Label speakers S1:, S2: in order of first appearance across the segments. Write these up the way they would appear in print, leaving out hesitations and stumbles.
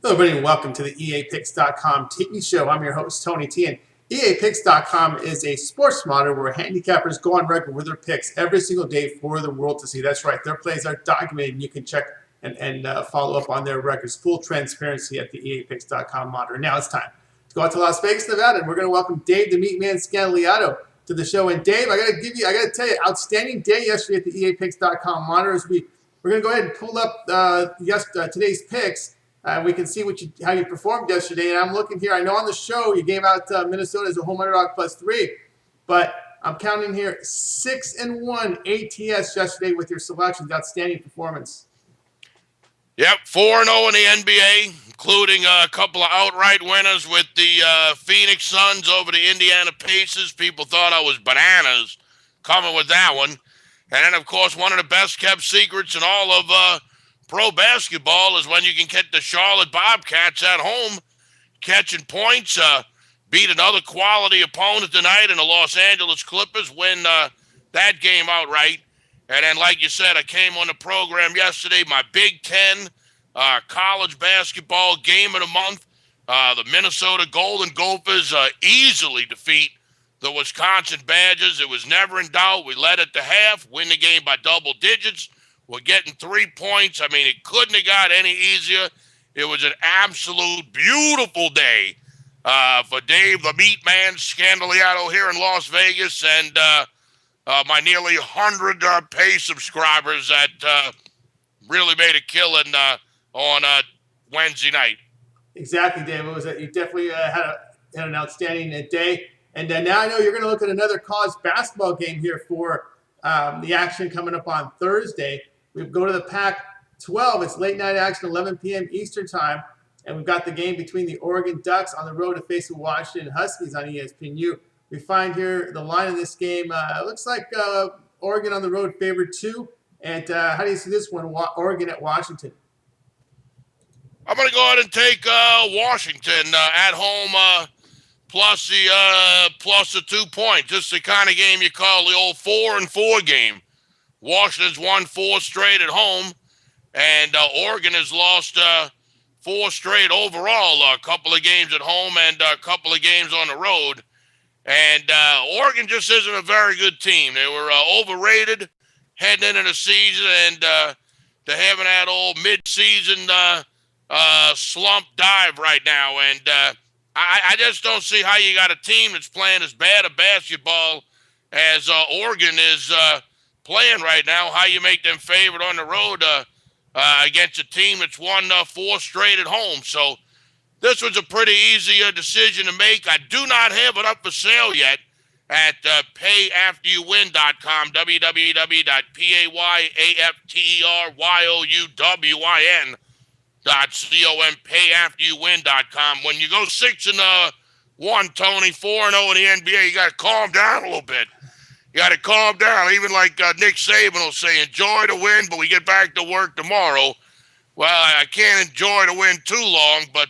S1: Hello, everybody, and welcome to the EAPicks.com TV show. I'm your host, Tony T, and EAPicks.com is a sports monitor where handicappers go on record with their picks every single day for the world to see. That's right, their plays are documented, and you can check and follow up on their records. Full transparency at the EAPicks.com monitor. Now it's time to go out to Las Vegas, Nevada, and we're going to welcome Dave the Meatman Scandaliato to the show. And Dave, I got to tell you, outstanding day yesterday at the EAPicks.com monitor. As we're going to go ahead and pull up today's picks. We can see how you performed yesterday. And I'm looking here. I know on the show you gave out Minnesota as a home underdog +3, but I'm counting here 6-1 ATS yesterday with your selections. Outstanding performance.
S2: Yep, 4-0 in the NBA, including a couple of outright winners with the Phoenix Suns over the Indiana Pacers. People thought I was bananas coming with that one. And then, of course, one of the best-kept secrets in all of pro basketball is when you can get the Charlotte Bobcats at home catching points, beat another quality opponent tonight, and the Los Angeles Clippers win that game outright. And then, like you said, I came on the program yesterday, my Big Ten college basketball game of the month. The Minnesota Golden Gophers easily defeat the Wisconsin Badgers. It was never in doubt. We led at the half, win the game by double digits. We're getting 3 points. I mean, it couldn't have got any easier. It was an absolute beautiful day for Dave the Meatman Scandaliato here in Las Vegas and my nearly 100 pay subscribers that really made a killing on Wednesday night.
S1: Exactly, Dave. It was you definitely had an outstanding day. And now I know you're going to look at another college basketball game here for the action coming up on Thursday. We go to the Pac-12. It's late night action, 11 p.m. Eastern time. And we've got the game between the Oregon Ducks on the road to face the Washington Huskies on ESPNU. We find here the line in this game. Looks like Oregon on the road favored 2. And how do you see this one, Oregon at Washington?
S2: I'm going to go ahead and take Washington at home plus the 2 points. This is the kind of game you call the old 4-4 game. Washington's won 4 straight at home, and Oregon has lost 4 straight overall, a couple of games at home and a couple of games on the road. And Oregon just isn't a very good team. They were overrated heading into the season, and they're having that old mid-season slump dive right now. And I just don't see how you got a team that's playing as bad a basketball as Oregon is playing right now, how you make them favored on the road against a team that's won 4 straight at home. So this was a pretty easy decision to make. I do not have it up for sale yet at payafteryouwin.com, www.payafteryouwin.com, payafteryouwin.com. When you go 6-1, Tony, 4-0 in the NBA, you got to calm down a little bit. You got to calm down. Even like Nick Saban will say, enjoy the win, but we get back to work tomorrow. Well, I can't enjoy the win too long, but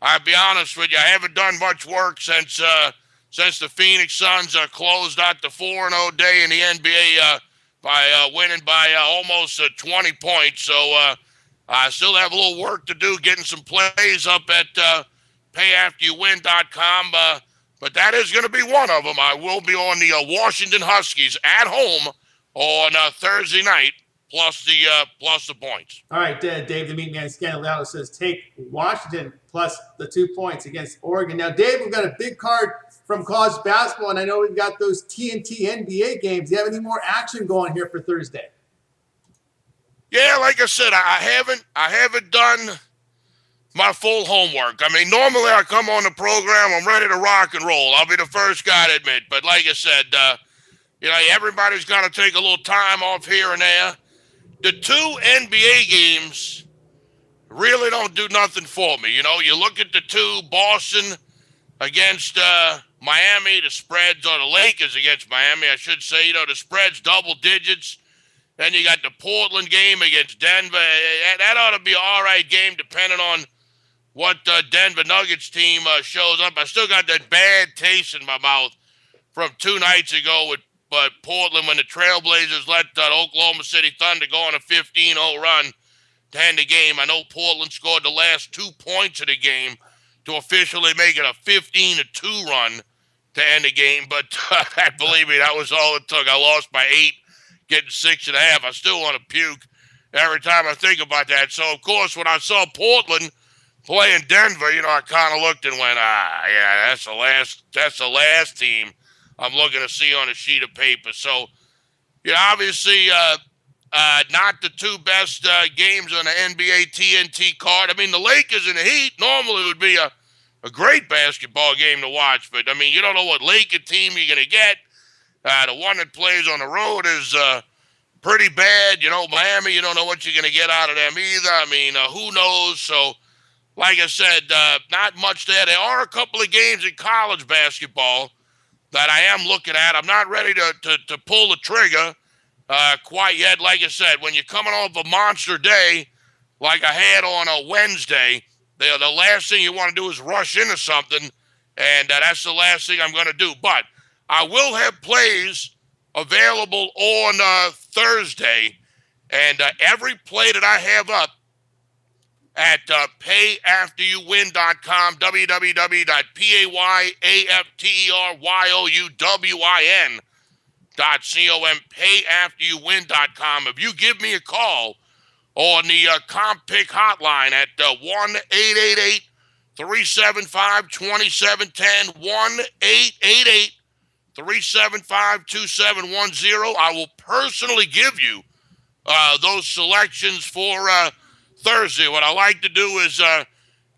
S2: I'll be honest with you, I haven't done much work since the Phoenix Suns closed out the 4-0 day in the NBA by winning by almost 20 points. So I still have a little work to do getting some plays up at payafteryouwin.com. But that is going to be one of them. I will be on the Washington Huskies at home on Thursday night, plus the points.
S1: All right, Dave the Meatman Scandaliato says take Washington plus the 2 points against Oregon. Now, Dave, we've got a big card from college basketball, and I know we've got those TNT NBA games. Do you have any more action going here for Thursday?
S2: Yeah, like I said, I haven't done my full homework. I mean, normally I come on the program, I'm ready to rock and roll. I'll be the first guy to admit. But like I said, everybody's got to take a little time off here and there. The 2 NBA games really don't do nothing for me. You look at the 2, Boston against Miami, the spreads, or the Lakers against Miami, I should say. The spread's double digits. Then you got the Portland game against Denver. That ought to be an all right game depending on what Denver Nuggets team shows up. I still got that bad taste in my mouth from 2 nights ago with Portland when the Trailblazers let Oklahoma City Thunder go on a 15-0 run to end the game. I know Portland scored the last 2 points of the game to officially make it a 15-2 run to end the game, but believe me, that was all it took. I lost by 8, getting 6.5. I still want to puke every time I think about that. So, of course, when I saw Portland play in Denver, I kind of looked and went, yeah, that's the last team I'm looking to see on a sheet of paper. So, obviously, not the two best games on the NBA TNT card. I mean, the Lakers and the Heat normally would be a great basketball game to watch, but, I mean, you don't know what Laker team you're going to get. The one that plays on the road is pretty bad. Miami, you don't know what you're going to get out of them either. I mean, who knows? So, like I said, not much there. There are a couple of games in college basketball that I am looking at. I'm not ready to pull the trigger quite yet. Like I said, when you're coming off a monster day like I had on a Wednesday, the last thing you want to do is rush into something, and that's the last thing I'm going to do. But I will have plays available on Thursday, and every play that I have up at payafteryouwin.com, www.payafteryouwin.com, payafteryouwin.com. If you give me a call on the comp pick hotline at 1-888-375-2710, 1-888-375-2710. I will personally give you those selections for Thursday. What I like to do is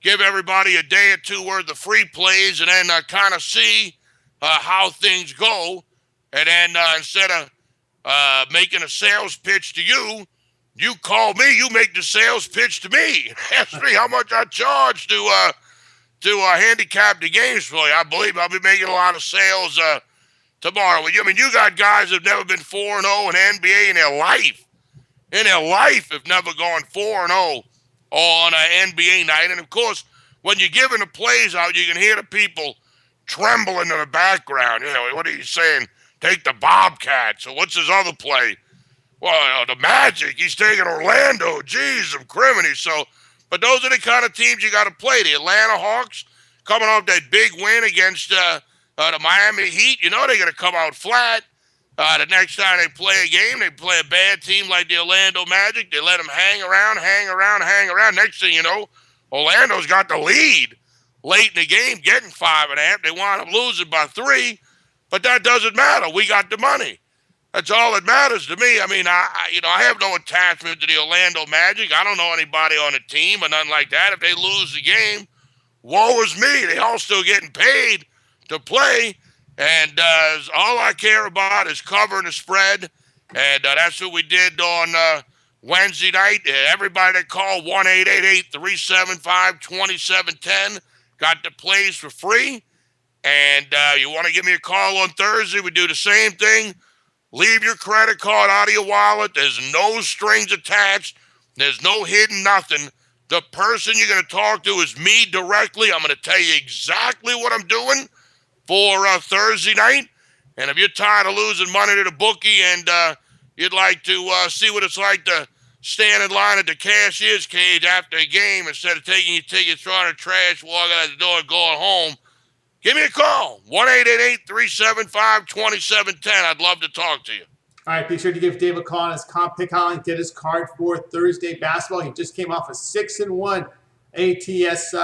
S2: give everybody a day or two worth of free plays and then kind of see how things go. And then instead of making a sales pitch to you, you call me, you make the sales pitch to me. Ask me how much I charge to handicap the games for you. I believe I'll be making a lot of sales tomorrow. I mean, you got guys that have never been 4-0 in NBA in their life. In their life have never gone 4-0 on an NBA night. And, of course, when you're giving the plays out, you can hear the people trembling in the background. What are you saying? Take the Bobcats. Or what's his other play? Well, the Magic. He's taking Orlando. Jeez, I'm criminy. So, but those are the kind of teams you got to play. The Atlanta Hawks coming off that big win against the Miami Heat. They're going to come out flat. The next time they play a game, they play a bad team like the Orlando Magic. They let them hang around. Next thing you know, Orlando's got the lead late in the game, getting 5.5. They wind up losing by 3, but that doesn't matter. We got the money. That's all that matters to me. I mean, I have no attachment to the Orlando Magic. I don't know anybody on the team or nothing like that. If they lose the game, woe is me. They all still getting paid to play. And all I care about is covering the spread. And that's what we did on Wednesday night. Everybody that called 1-888-375-2710 got the plays for free. And you want to give me a call on Thursday, we do the same thing. Leave your credit card out of your wallet. There's no strings attached. There's no hidden nothing. The person you're going to talk to is me directly. I'm going to tell you exactly what I'm doing for Thursday night. And if you're tired of losing money to the bookie and you'd like to see what it's like to stand in line at the cashier's cage after a game instead of taking your tickets, throwing the trash, walking out the door, and going home, give me a call, 1-888-375-2710. I'd love to talk to you.
S1: All right, be sure to give Dave a call on his comp pick hotline. Get his card for Thursday basketball. He just came off a 6-1 ATS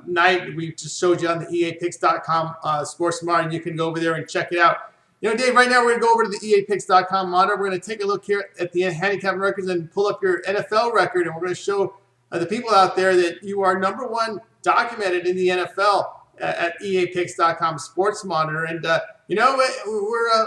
S1: night. We just showed you on the EAPicks.com sports monitor, and you can go over there and check it out. Dave, right now we're going to go over to the EAPicks.com monitor. We're going to take a look here at the handicap records and pull up your NFL record, and we're going to show the people out there that you are number one documented in the NFL at EAPicks.com sports monitor. And, we're a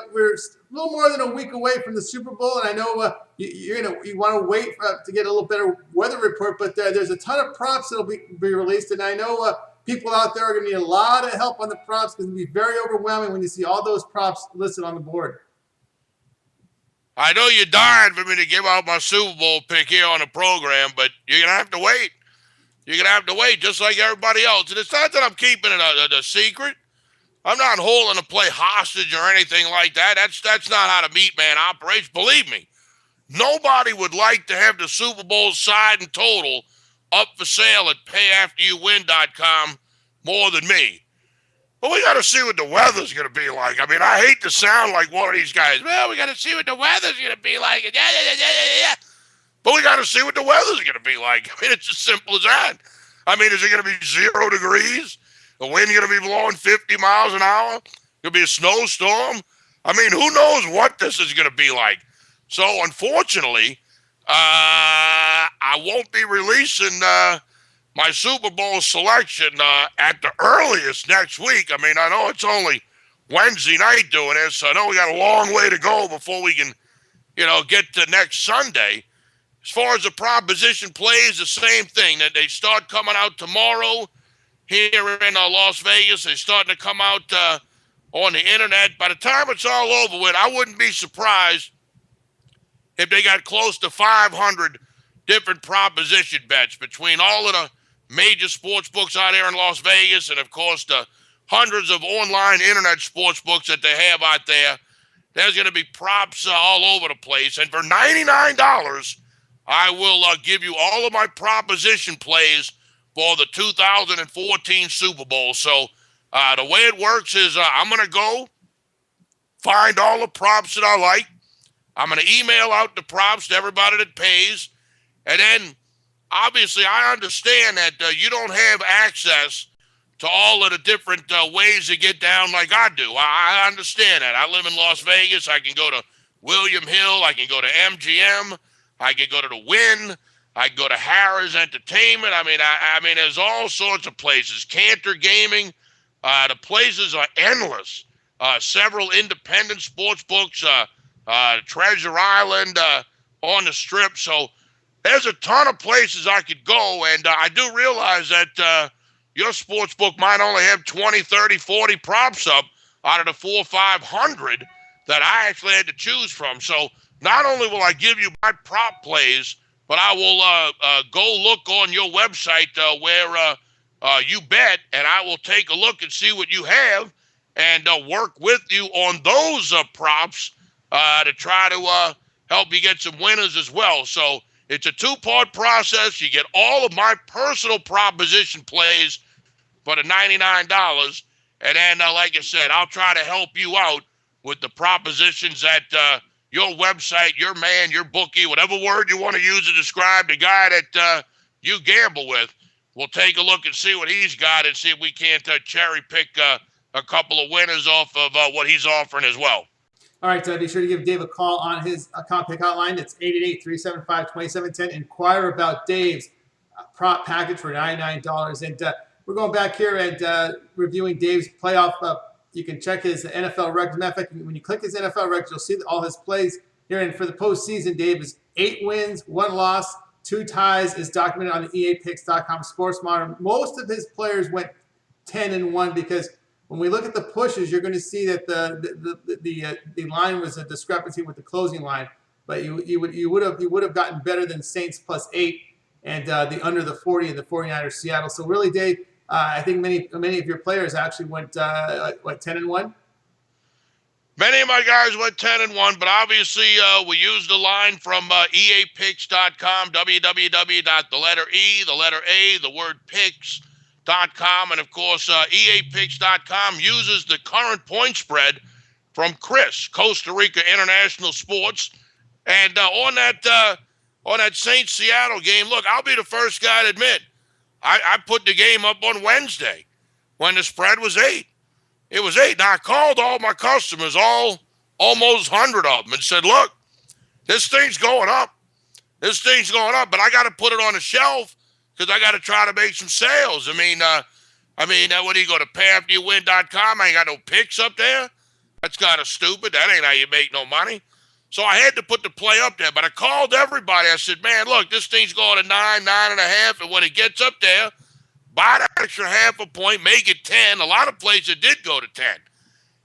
S1: little more than a week away from the Super Bowl, and I know you want to wait to get a little better weather report, but there's a ton of props that'll be released, and I know people out there are going to need a lot of help on the props because it'll be very overwhelming when you see all those props listed on the board.
S2: I know you're dying for me to give out my Super Bowl pick here on the program, but you're going to have to wait. You're going to have to wait just like everybody else. And it's not that I'm keeping it a secret. I'm not holding a play hostage or anything like that. That's not how the Meatman operates. Believe me, Nobody would like to have the Super Bowl side and total up for sale at payafteryouwin.com more than me. But we got to see what the weather's going to be like. I mean, I hate to sound like one of these guys. Well, we got to see what the weather's going to be like. Yeah. But we got to see what the weather's going to be like. I mean, it's as simple as that. I mean, is it going to be 0 degrees? The wind going to be blowing 50 miles an hour? Going to be a snowstorm? I mean, who knows what this is going to be like? So, unfortunately, I won't be releasing my Super Bowl selection at the earliest next week. I mean, I know it's only Wednesday night doing this, so I know we got a long way to go before we can, get to next Sunday. As far as the proposition plays, the same thing. That they start coming out tomorrow here in Las Vegas. They're starting to come out on the internet. By the time it's all over with, I wouldn't be surprised if they got close to 500 different proposition bets between all of the major sports books out here in Las Vegas and, of course, the hundreds of online internet sports books that they have out there. There's going to be props all over the place. And for $99, I will give you all of my proposition plays for the 2014 Super Bowl. So the way it works is I'm going to go find all the props that I like. I'm going to email out the props to everybody that pays. And then, obviously, I understand that you don't have access to all of the different ways to get down like I do. I understand that. I live in Las Vegas. I can go to William Hill. I can go to MGM. I can go to the Wynn. I can go to Harrah's Entertainment. I mean, there's all sorts of places. Cantor Gaming. The places are endless. Several independent sports books. Treasure Island on the Strip. So there's a ton of places I could go, and I do realize that your sports book might only have 20, 30, 40 props up out of the 400 or 500 that I actually had to choose from. So not only will I give you my prop plays, but I will go look on your website where you bet, and I will take a look and see what you have and work with you on those props to try to help you get some winners as well. So it's a two-part process. You get all of my personal proposition plays for the $99. And then, like I said, I'll try to help you out with the propositions that your website, your man, your bookie, whatever word you want to use to describe the guy that you gamble with, we'll take a look and see what he's got and see if we can't cherry pick a couple of winners off of what he's offering as well.
S1: All right, be sure to give Dave a call on his account pick hotline. It's 888-375-2710. Inquire about Dave's prop package for $99. And we're going back here and reviewing Dave's playoff. You can check his NFL records. Matter of fact, when you click his NFL records, you'll see all his plays here. And for the postseason, Dave is 8 wins, 1 loss, 2 ties, is documented on the EAPicks.com sports monitor. Most of his players went 10-1 because when we look at the pushes, you're going to see that the line was a discrepancy with the closing line, but you would have gotten better than Saints +8 and the under the 40 in the 49ers Seattle. So really, Dave, I think many of your players actually went 10-1.
S2: Many of my guys went 10-1, but obviously we used the line from EAPicks.com, www.picks.com, and of course EAPicks.com uses the current point spread from Chris, Costa Rica International Sports, and on that Saints Seattle game. Look, I'll be the first guy to admit I put the game up on Wednesday when the spread was 8. It was 8. Now, I called all my customers, almost 100 of them, and said, look, this thing's going up. This thing's going up, but I got to put it on the shelf because I got to try to make some sales. I mean, what do you go to payafteryouwin.com? I ain't got no picks up there. That's kind of stupid. That ain't how you make no money. So I had to put the play up there, but I called everybody. I said, man, look, this thing's going to 9, 9.5, and when it gets up there, buy that extra half a point, make it 10. A lot of places did go to 10.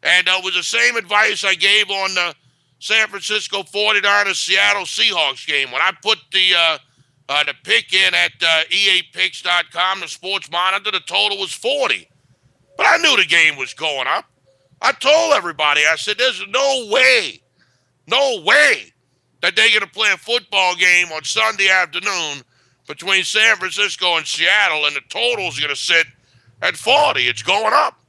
S2: And it was the same advice I gave on the San Francisco 49ers Seattle Seahawks game. When I put the pick in at EAPicks.com, the sports monitor, the total was 40. But I knew the game was going up. I told everybody, I said, there's no way that they're going to play a football game on Sunday afternoon between San Francisco and Seattle, and the total's going to sit at 40. It's going up.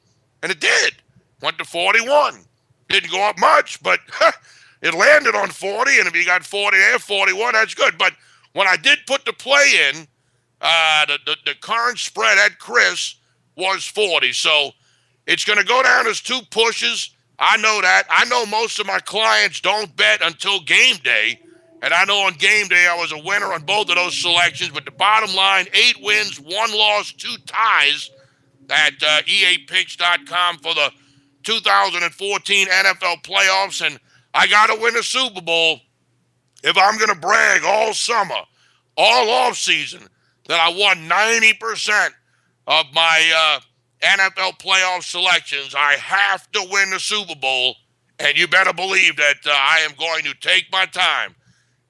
S2: And it did. Went to 41. Didn't go up much, but it landed on 40, and if you got 40 there, 41, that's good. But when I did put the play in, the current spread at Chris was 40. So it's going to go down as 2 pushes. I know that. I know most of my clients don't bet until game day. And I know on game day I was a winner on both of those selections. But the bottom line, 8 wins, 1 loss, 2 ties at EAPicks.com for the 2014 NFL playoffs. And I got to win a Super Bowl if I'm going to brag all summer, all off season, that I won 90% of my NFL playoff selections. I have to win the Super Bowl, and you better believe that I am going to take my time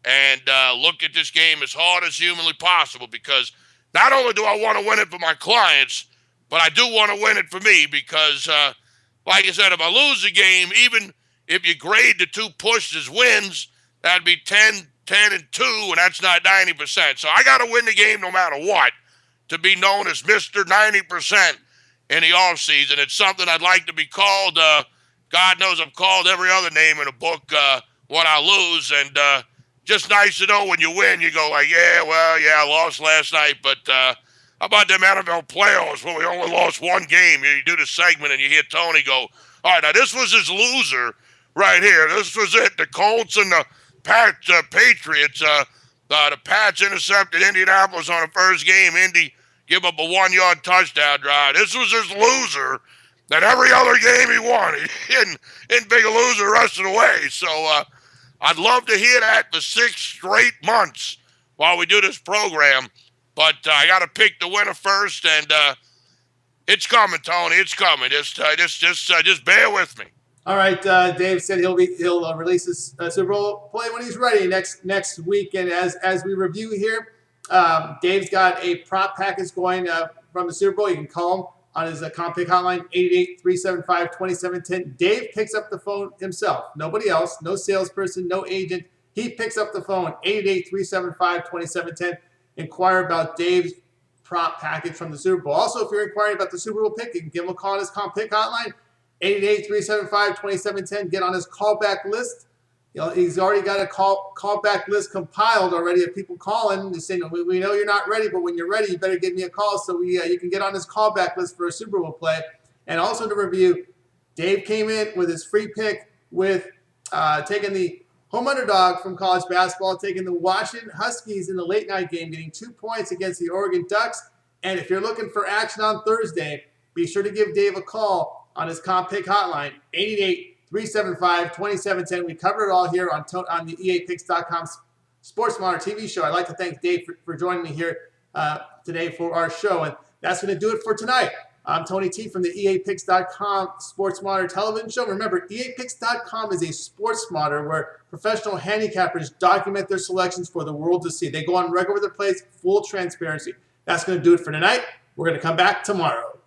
S2: and look at this game as hard as humanly possible, because not only do I want to win it for my clients, but I do want to win it for me because, like I said, if I lose the game, even if you grade the 2 pushes as wins, that'd be 10, 10, and 2, and that's not 90%. So I got to win the game no matter what to be known as Mr. 90% in the offseason. It's something I'd like to be called. God knows I'm called every other name in a book when I lose, and just nice to know when you win, you go like, yeah, I lost last night, but how about them NFL playoffs when we only lost 1 game? You do the segment and you hear Tony go, all right, now this was his loser right here. This was it. The Colts and the Patriots. The Pats intercepted Indianapolis on the first game. Indy give up a 1-yard touchdown drive. This was his loser. That every other game he won, he didn't big a loser the rest of the way. So I'd love to hear that for 6 straight months while we do this program. But I got to pick the winner first, and it's coming, Tony. It's coming. Just bear with me.
S1: All right, Dave said he'll release his Super Bowl play when he's ready next week. And as we review here, Dave's got a prop package going from the Super Bowl. You can call him on his comp pick hotline, 888-375-2710. Dave picks up the phone himself. Nobody else, no salesperson, no agent. He picks up the phone, 888-375-2710. Inquire about Dave's prop package from the Super Bowl. Also, if you're inquiring about the Super Bowl pick, you can give him a call on his comp pick hotline, 888-375-2710. Get on his callback list. You know, he's already got a callback list compiled already of people calling to saying, we know you're not ready, but when you're ready, you better give me a call so you can get on his callback list for a Super Bowl play. And also to review, Dave came in with his free pick with taking the home underdog from college basketball, taking the Washington Huskies in the late night game, getting 2 points against the Oregon Ducks. And if you're looking for action on Thursday, be sure to give Dave a call on his comp pick hotline, 888-375-2710. We cover it all here on the EAPicks.com Sports Monitor TV show. I'd like to thank Dave for joining me here today for our show. And that's going to do it for tonight. I'm Tony T from the EAPicks.com Sports Monitor television show. Remember, EAPicks.com is a sports monitor where professional handicappers document their selections for the world to see. They go on record with their plays, full transparency. That's going to do it for tonight. We're going to come back tomorrow.